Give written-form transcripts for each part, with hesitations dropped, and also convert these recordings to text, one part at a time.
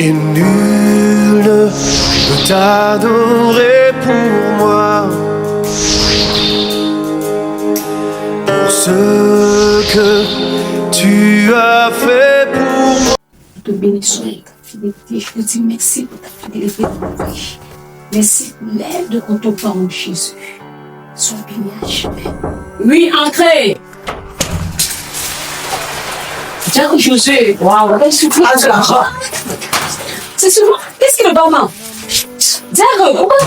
Et nul ne peut t'adorer pour moi, pour ce que tu as fait pour moi. Je te bénis pour ta fidélité. Je te dis merci pour ta fidélité. Merci pour l'aide qu'on te parle, Jésus. Sois béni à jamais. Oui, entrez. Tiens, José. Waouh, quelle surprise. C'est souvent. Qu'est-ce qu'il est maman? Diarre, pourquoi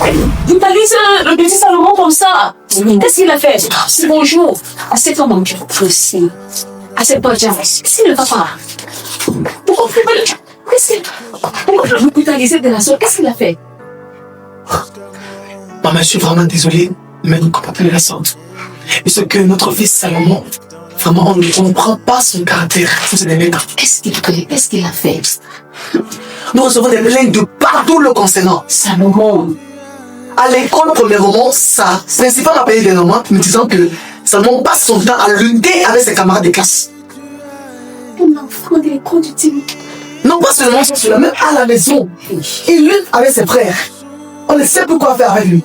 vous parlez le petit Salomon comme ça? Qu'est-ce qu'il a fait? C'est bonjour. Assez comment Dieu. Merci. Assez pas Dieu. Qu'est-ce qu'il ne va pas? Pourquoi vous parlez? Pourquoi vous brutalisez de la sorte? Qu'est-ce qu'il a fait? Maman, je suis vraiment désolée, mais nous comporter de la sorte. Et ce que notre fils Salomon, vraiment, on ne comprend pas son caractère. Vous avez temps. Qu'est-ce qu'il a fait? Nous recevons des plaintes de partout le concernant. Salomon. À l'école, premièrement, sa principale a payé des moments, me disant que Salomon passe son temps à lutter avec ses camarades de classe. Un enfant de l'école du team. Non pas seulement cela, même à la maison. Il lutte avec ses frères. On ne sait plus quoi faire avec lui.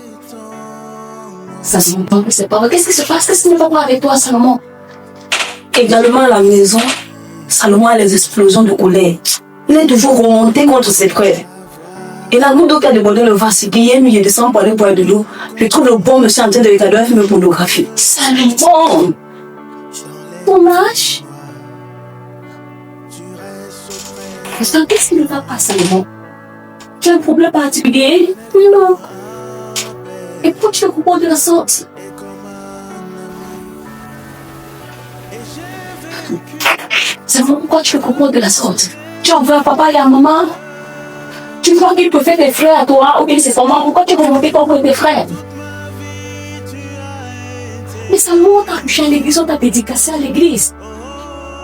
Salomon, c'est pas vrai. Qu'est-ce qui se passe? Qu'est-ce qui ne va pas avec toi, Salomon? Également à la maison, Salomon a les explosions de colère. Il est toujours remonté contre ses frères. Et la goutte d'eau qui a demandé le vase, hier nuit, je descends pour aller boire de l'eau. Je trouve le bon monsieur en train de regarder un film pornographique. Salomon! Ton âge? Qu'est-ce qui ne va pas, Salomon? Tu as un problème particulier? Non. Et pourquoi tu te comportes de la sorte? Salomon, pourquoi tu te comportes de la sorte? Tu en veux à papa et à maman? Tu crois qu'il peut faire des frères à toi ou bien c'est comment? Pourquoi tu es remonté contre tes frères? Mais Salomon, t'as couché à l'église, on t'a dédicacé à l'église.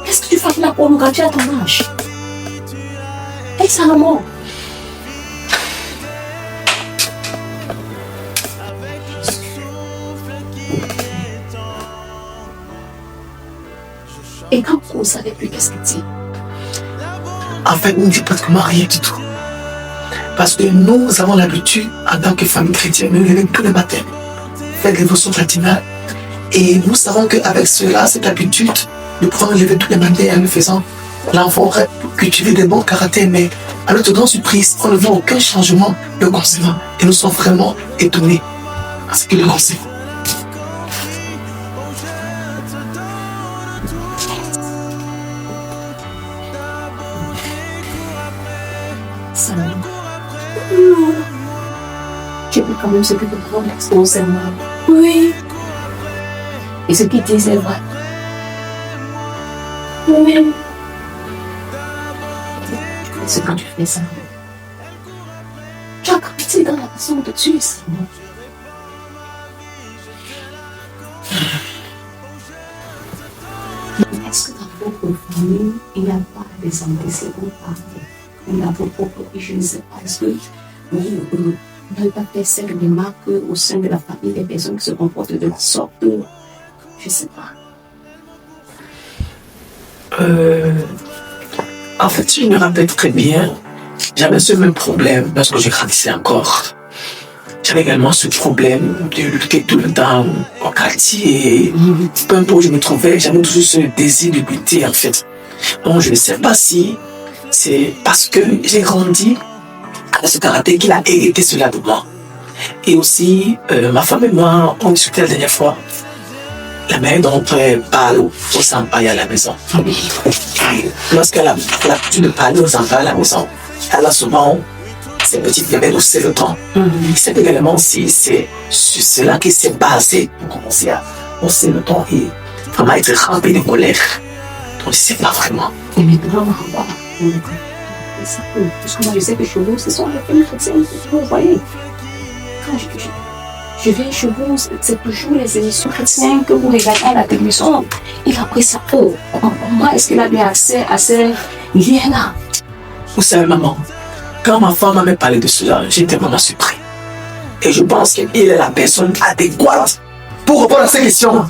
Qu'est-ce que tu fais de la pornographie à ton âge? Hey Salomon! Et quand on ne savait plus qu'est-ce qu'il dit? En fait, on ne dit pratiquement rien du tout. Parce que nous avons l'habitude, en tant que famille chrétienne, de nous lever tous les matins, faire des dévotions matinales. Et nous savons qu'avec cela, cette habitude de pouvoir nous lever tous les matins en nous faisant, l'enfant aurait cultivé des bons caractères. Mais à notre grande surprise, on ne voit aucun changement de concernant. Et nous sommes vraiment étonnés à ce qu'il le concerne. Salomon. Tu peux quand même ce que tu prends concernant. Oui. Et ce qu'il dit, c'est vrai. Oui. Ce que tu fais, Salomon. Tu as grandi dans la façon de tuer, Salomon. Est-ce que dans votre famille, il n'y a pas des antécédents pareils? Dans vos propres vies, je ne sais pas. Est-ce que vous n'avez pas fait cette remarque au sein de la famille des personnes qui se comportent de la sorte? Je ne sais pas. En fait, je me rappelle très bien, j'avais ce même problème lorsque je grandissais encore. J'avais également ce problème de lutter tout le temps au quartier. Peu importe où je me trouvais, j'avais toujours ce désir de lutter en fait. Donc je ne sais pas si c'est parce que j'ai grandi avec ce caractère qu'il a hérité cela de moi. Et aussi, ma femme et moi, on discutait la dernière fois. La mère dont on parle aux enfants à la maison. Lorsqu'elle a l'habitude de parler aux enfants à la maison, elle a souvent ces petites bébés d'hausser le temps. C'est également aussi c'est sur cela qui s'est basé pour commencer à hausser le temps et vraiment être rempli de colère. Donc je ne sais pas vraiment. Et maintenant, parce que moi je sais que chez vous, ce sont les familles chrétiennes, vous voyez. Quand je viens chez vous, c'est toujours les émissions chrétiennes que vous regardez à la télévision. Il a pris sa peau. Comment est-ce qu'il a bien accès à ces liens-là? Vous savez, maman, quand ma femme m'a parlé de cela, j'étais vraiment surpris. Et je pense qu'il est la personne adéquate pour répondre à ces questions.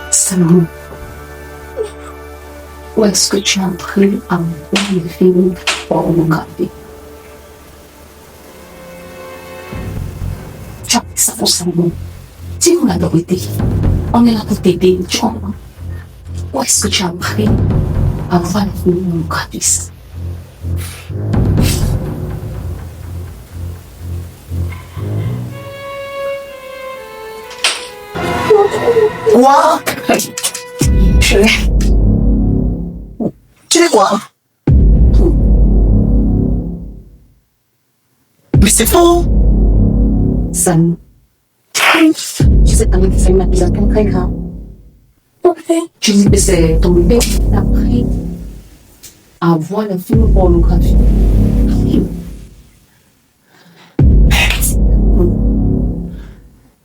Salomon, Où est-ce que tu as appris à voir les films pornographiques? Tu as appris ça au cerveau. Dis-nous la vérité. On est là pour t'aider, tu comprends? Où est-ce que tu as appris à voir les films pornographiques? Quoi? Chérie. Tu dis quoi? Mais c'est faux! Ça nous. Tu sais, t'as fait une accusation très grave. Ok. Tu dis que c'est ton père qui t'a appris à voir les films pornographiques.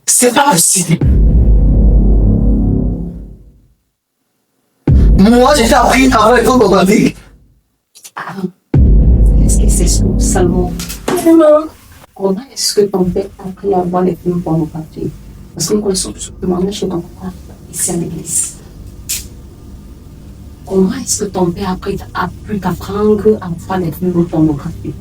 C'est pas possible. Moi, j'ai appris à voir les photographies. Est-ce que c'est ça, seulement? Non. Comment est-ce que ton père t'a appris à voir les films pornographiques? Parce que nous connaissons tout demandé chez ton père, ici à l'église. Comment est-ce que ton père a pu t'apprendre à voir les films pornographiques?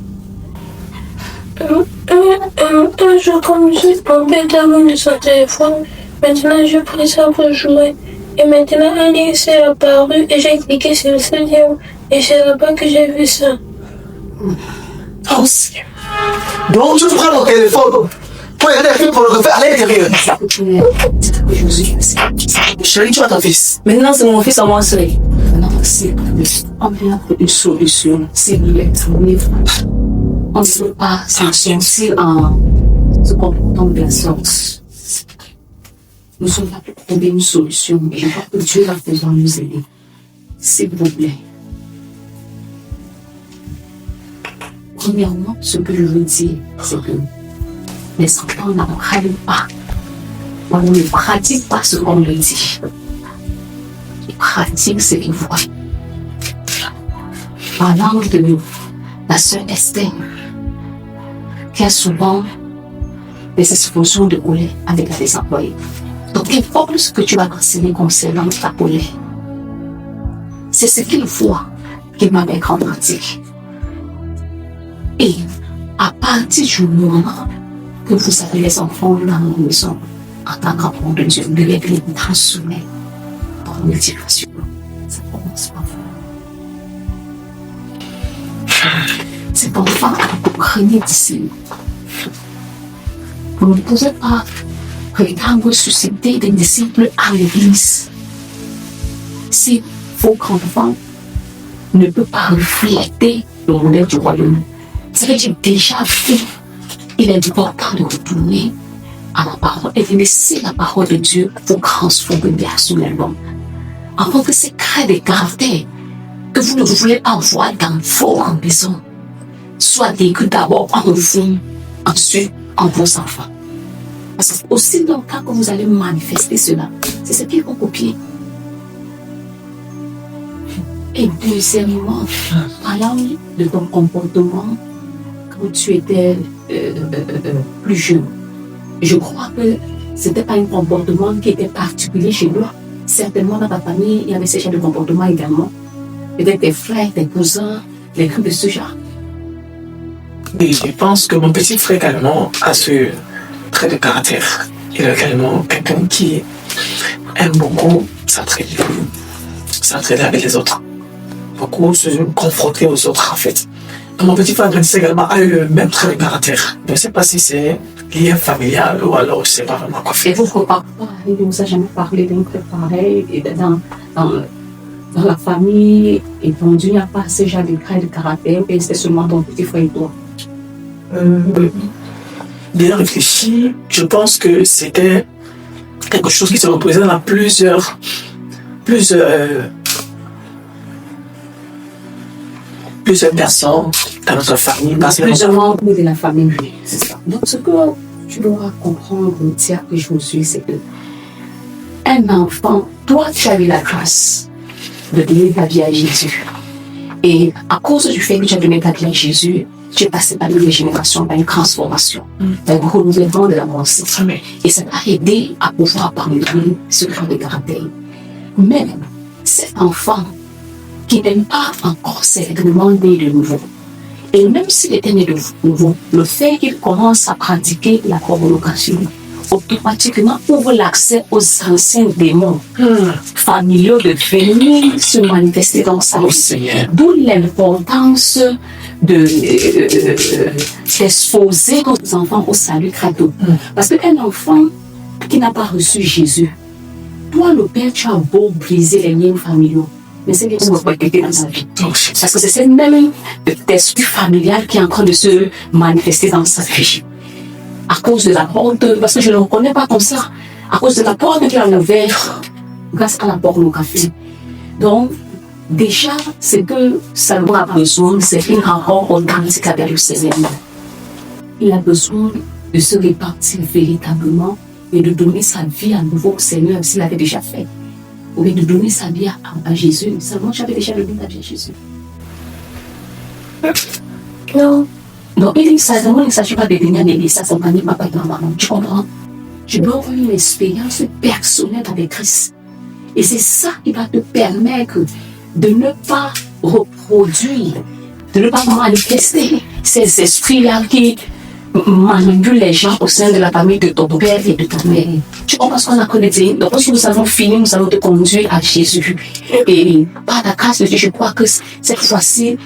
Un jour, comme mon père termine de son téléphone, maintenant j'ai pris ça pour jouer. Et maintenant, un lien s'est apparu et j'ai cliqué sur le 7e. Et c'est là-bas que j'ai vu ça. Oh, Seigneur. Donc, je prends mon téléphone pour regarder les films pornographiques à l'intérieur. C'est ce que Jésus Chérie, tu as ton fils. Maintenant, c'est mon fils à moi seul. Non, c'est on vient pour une solution. C'est le livre. On ne peut pas s'en sortir en se comportant de la sorte. Nous sommes là pour trouver une solution. Et je crois que Dieu va pouvoir nous aider. S'il vous plaît. Premièrement, ce que je veux dire, c'est que les enfants n'apprennent pas. On ne pratique pas ce qu'on leur dit. Ils pratiquent ce qu'ils voient. Parlant de la sœur Esther, qui a souvent des explosions de colère avec les employés. Donc, importe ce que tu vas enseigner concernant ta colère. C'est ce qu'il voit qu'il m'a mettre en pratique. Et à partir du moment que vous avez les enfants dans la maison, en tant qu'enfant de Dieu, vous devez les transformer dans l'éducation. Ça commence par vous. Cet enfant a beaucoup d'ici. Vous ne pouvez pas prétendre susciter des disciples à l'église si vos enfants ne peuvent pas refléter le modèle du royaume. Ça veut dire déjà vu, il est important de retourner à la parole et de laisser la parole de Dieu vous transformer personnellement. Avant que ces traits de caractère que vous ne voulez pas voir dans vos maisons soient décrits d'abord en vous, ensuite en vos enfants. Parce que aussi longtemps que vous allez manifester cela, c'est ce qu'ils vont copier. Et deuxièmement, parlant de ton comportement quand tu étais plus jeune, je crois que ce n'était pas un comportement qui était particulier chez toi. Certainement dans ta famille, il y avait ce genre de comportement également. Peut-être tes frères, tes cousins, les trucs de ce genre. Et je pense que mon petit frère également a ce trait de caractère. Il est également quelqu'un qui aime beaucoup s'entraider avec les autres. Beaucoup se confronter aux autres en fait. Mon petit frère grandissait également a eu le même trait de caractère. Je ne sais pas si c'est lien familial ou alors je ne sais pas vraiment quoi faire. Et votre papa, il ne vous a jamais parlé d'un truc pareil et dans la famille, et ton Dieu n'a pas ce genre de traits de caractère et c'est seulement ton petit frère et toi. Bien réfléchi, je pense que c'était quelque chose qui se représente dans plusieurs personnes dans notre famille. Plusieurs membres de la famille, c'est ça. Donc ce que tu dois comprendre, dire que Josué, c'est que un enfant, toi tu as eu la grâce de donner ta vie à Jésus. Et à cause du fait que tu as donné ta vie à Jésus, tu es passé par une régénération, par une transformation, par un renouvellement de la pensée. Et ça t'a aidé à pouvoir pardonner ce genre de caractère. Même cet enfant qui n'aime pas encore certainement né de nouveau. Et même s'il était né de nouveau, le fait qu'il commence à pratiquer la colocation automatiquement ouvre l'accès aux anciens démons familiaux de venir se manifester dans sa vie. Seigneur. D'où l'importance d'exposer nos enfants au salut gratuit. Parce qu'un enfant qui n'a pas reçu Jésus, toi, le Père, tu as beau briser les liens familiaux, mais c'est quelque chose qui est dans sa vie. Parce que c'est ce même esprit familial qui est en train de se manifester dans sa vie. À cause de la porte, parce que je ne le reconnais pas comme ça, à cause de la porte qu'il a ouverte grâce à la pornographie. Donc, déjà, ce que Salomon a besoin, c'est une rencontre authentique avec le Seigneur. Il a besoin de se répartir véritablement et de donner sa vie à nouveau au Seigneur s'il l'avait déjà fait. Ou bien de donner sa vie à Jésus. Salomon, tu avais déjà donné ta vie à Jésus. Non. Donc, il ne s'agit pas de venir à l'église, ça s'accompagne papa et maman. Tu comprends? Tu dois avoir une expérience personnelle avec Christ. Et c'est ça qui va te permettre de ne pas reproduire, de ne pas manifester ces esprits-là qui manipulent les gens au sein de la famille de ton père et de ta mère. Tu comprends ce qu'on a connu? Donc, lorsque nous avons fini, nous allons te conduire à Jésus. Et par la grâce de Dieu, je crois que cette fois-ci,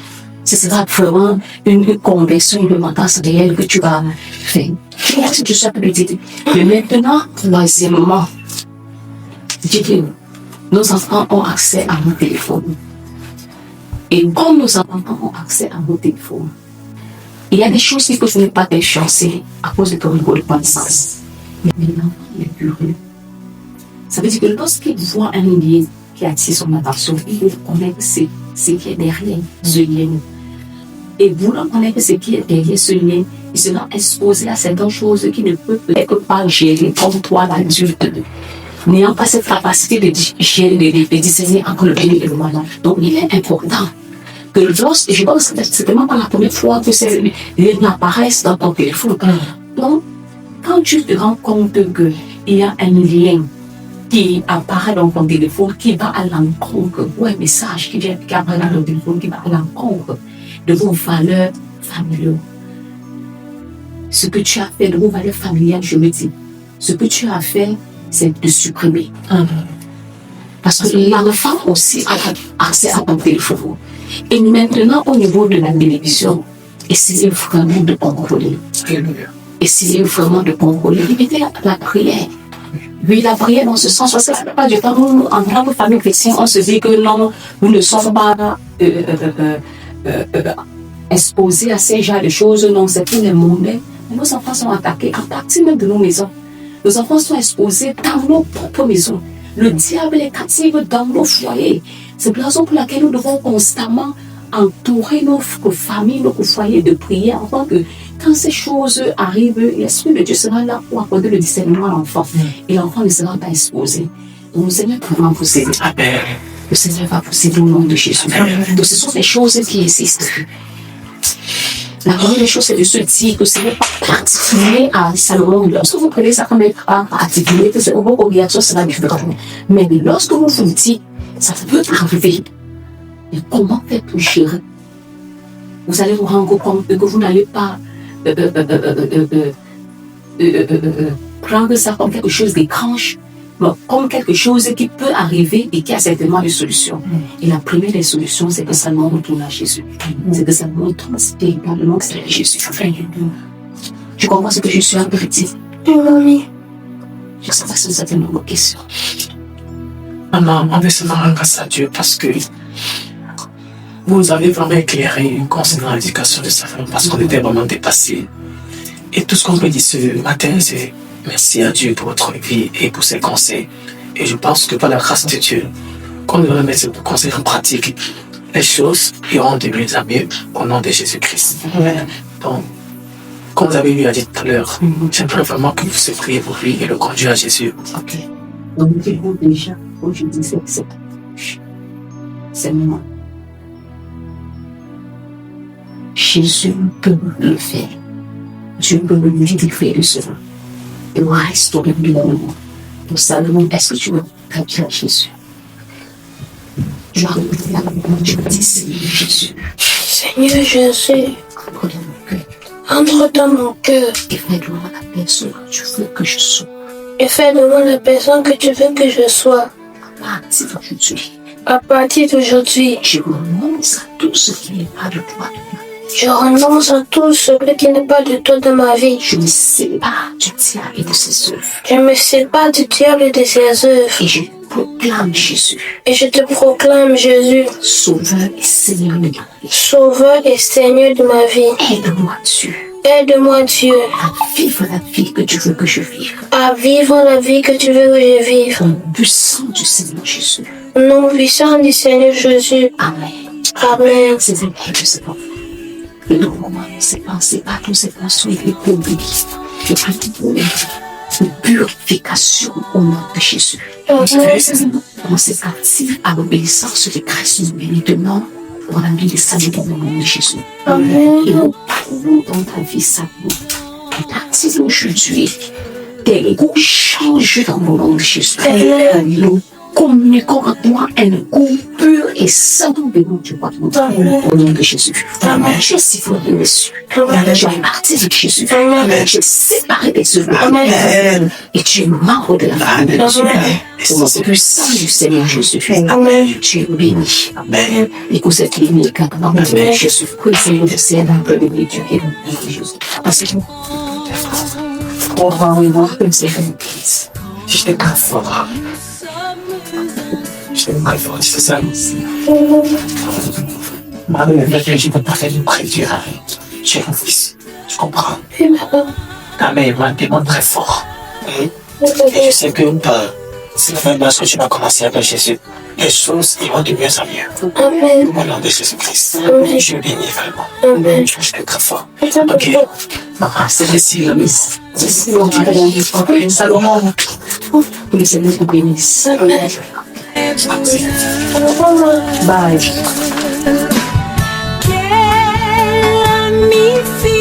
ce sera vraiment une conversion, une repentance réelle que tu vas faire. Tu vois ce que je suis appelé dire. Mais maintenant, troisièmement, dis-le, nos enfants ont accès à nos téléphones. Et comme nos enfants ont accès à nos téléphones, il y a des choses qui peuvent ne pas t'influencer à cause de ton niveau de connaissance. Mais l'enfant est curieux. Ça veut dire que lorsqu'il voit un lien qui attire son attention, il veut connaître ce qui est derrière ce lien. Et voulant connaître ce qui est derrière ce lien, il sera exposé à certaines choses qui ne peut peut-être pas gérer comme toi, l'adulte, n'ayant pas cette capacité de gérer, de discerner entre le bien et le mal. Donc, il est important que lorsque, je pense que c'est tellement pas la première fois que ces liens apparaissent dans ton téléphone. Donc, quand tu te rends compte qu'il y a un lien qui apparaît dans ton téléphone, qui va à l'encontre, ou un message qui apparaît dans ton téléphone, qui va à l'encontre de vos valeurs familiales. Ce que tu as fait de vos valeurs familiales, je me dis, ce que tu as fait, c'est de supprimer. Parce que l'enfant aussi a accès à ton téléphone. Et maintenant, au niveau de la télévision, essayez vraiment de contrôler. Essayez vraiment de contrôler. Limitez la prière. Oui, la prière dans ce sens, parce que la plupart du temps, nous, en tant que famille chrétienne, on se dit que non, nous ne sommes pas exposés à ces genres de choses. Non, c'est pour les mondains. Mais nos enfants sont attaqués à partir même de nos maisons. Nos enfants sont exposés dans nos propres maisons. Le diable est captif dans nos foyers. C'est la raison pour laquelle nous devons constamment entourer nos familles, nos foyers de prière, afin que quand ces choses arrivent, l'Esprit de Dieu sera là pour accorder le discernement à l'enfant. Et l'enfant ne sera pas exposé. Donc, le Seigneur va vraiment vous aider. Le Seigneur va vous aider au nom de Jésus. Donc, ce sont des choses qui existent. La première chose, c'est de se dire que ce n'est pas particulier à Salomon. Lorsque vous prenez ça comme un particulier, vos réactions seront différentes. Mais lorsque vous vous dites, ça peut arriver. Et comment faire pour gérer? Vous allez vous rendre compte que vous n'allez pas prendre ça comme quelque chose d'étrange, mais comme quelque chose qui peut arriver et qui a certainement une solution. Et la première des solutions, c'est que Salomon retourne à Jésus. C'est que Salomon tombe véritablement que c'est Jésus. Tu comprends ce que je suis en train de dire? Oui. Je ne sais pas si vous avez une autre question. Maman, on veut seulement rendre grâce à Dieu parce que vous avez vraiment éclairé concernant l'éducation de sa femme parce qu'on était vraiment dépassés. Et tout ce qu'on peut dire ce matin, c'est merci à Dieu pour votre vie et pour ses conseils. Et je pense que par la grâce de Dieu, quand nous allons mettre ces conseils en pratique, les choses iront de mieux en mieux au nom de Jésus-Christ. Donc, comme vous avez eu à dire tout à l'heure, j'aimerais vraiment que vous priez pour lui et le conduire à Jésus. Ok. Donc, vous déjà, comme je disais, c'est moi. Jésus peut le faire. Dieu peut le délivrer de cela. Et restaurer le monde. Donc, Salomon, est-ce que tu veux t'appeler à Jésus? Je te dis, Seigneur Jésus, Seigneur Jésus, entre dans mon cœur entre dans mon cœur et fais de moi la personne que tu veux que je sois. et fais de moi la personne que tu veux que je sois. À partir d'aujourd'hui, À partir d'aujourd'hui, je renonce à tout ce qui n'est pas de toi. je renonce à tout ce qui n'est pas de toi dans ma vie. Je me sépare du diable et de ses œuvres. Je me sépare du diable et de ses œuvres. Et je proclame Jésus, Et je te proclame Jésus, Sauveur et Seigneur de ma vie. Sauveur et Seigneur de ma vie. Aide-moi, Dieu, Aide-moi, Dieu, à vivre la vie que tu veux que je vive. à vivre la vie que tu veux que je vive. Au nom puissant du Seigneur Jésus. Au nom puissant du Seigneur Jésus. Amen. Amen. C'est vrai que c'est pas et donc, moi, ces pensées, pas tous ces pensées, les compliqués. Je prie pour une purification au nom de Jésus. Commencez partir à l'obéissance de Christ, nous bénissons pour la vie de salut au nom de Jésus. Amen. Et nous parlons dans ta vie, ça nous. À partir d'aujourd'hui, des goûts changent dans le nom de Jésus. Nous communiquons avec moi un goût pur et saint de nous du roi au nom de Jésus. Amen. Je siffle de Jésus. Amen. Je suis parti de Jésus. Amen. Je séparé des œuvres. Amen. Et tu es membre de la famille de Jésus. Au nom puissant du Seigneur Jésus. Amen. Tu es béni. Amen. Et que cette clinique, dans le nom de Jésus, Seigneur de Seigneur, de l'éduquer au nom de Jésus. Parce que on va voir comme c'est une crise. Je t'ai très fort. Je t'ai très fort, c'est ça. Maman, je ne peux pas faire une prédire. J'ai un fils. Tu comprends? Ta mère m'a demandé très fort. Et je sais que c'est la même base que tu vas commencer avec Jésus. Les choses iront de mieux en mieux. Amen. Au nom de Jésus-Christ. Amen. Je bénis vraiment. Amen. Je t'ai très fort. Amen. Ok. Maman, c'est ici, la mise. Salomon, que le Seigneur vous bénisse. Bye. Quel ami fidèle.